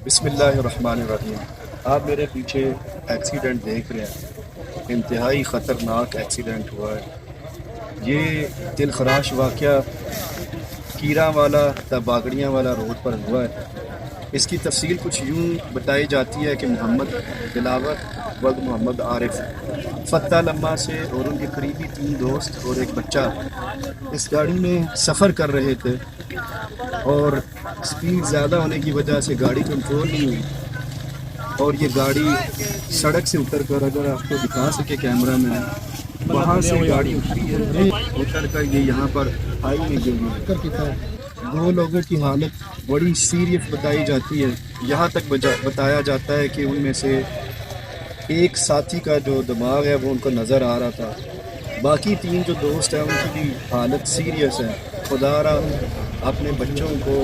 بسم اللہ الرحمن الرحیم۔ آپ میرے پیچھے ایکسیڈنٹ دیکھ رہے ہیں، انتہائی خطرناک ایکسیڈنٹ ہوا ہے۔ یہ دل خراش واقعہ کیرا والا تا باگڑیاں والا روڈ پر ہوا ہے۔ اس کی تفصیل کچھ یوں بتائی جاتی ہے کہ محمد دلاور ولد محمد عارف فتح لمحہ سے اور ان کے قریبی 3 دوست اور ایک بچہ اس گاڑی میں سفر کر رہے تھے، اور سپیڈ زیادہ ہونے کی وجہ سے گاڑی کنٹرول نہیں ہوئی، اور یہ گاڑی سڑک سے اتر کر، اگر آپ کو دکھا سکے کیمرہ میں، وہاں سے گاڑی اتری ہے، اتر کر یہ یہاں پر آئی میں گئی ہے۔ 2 لوگوں کی حالت بڑی سیریس بتائی جاتی ہے، یہاں تک بتایا جاتا ہے کہ ان میں سے ایک ساتھی کا جو دماغ ہے وہ ان کو نظر آ رہا تھا، باقی 3 جو دوست ہیں ان کی بھی حالت سیریس ہے۔ خدا را اپنے بچوں کو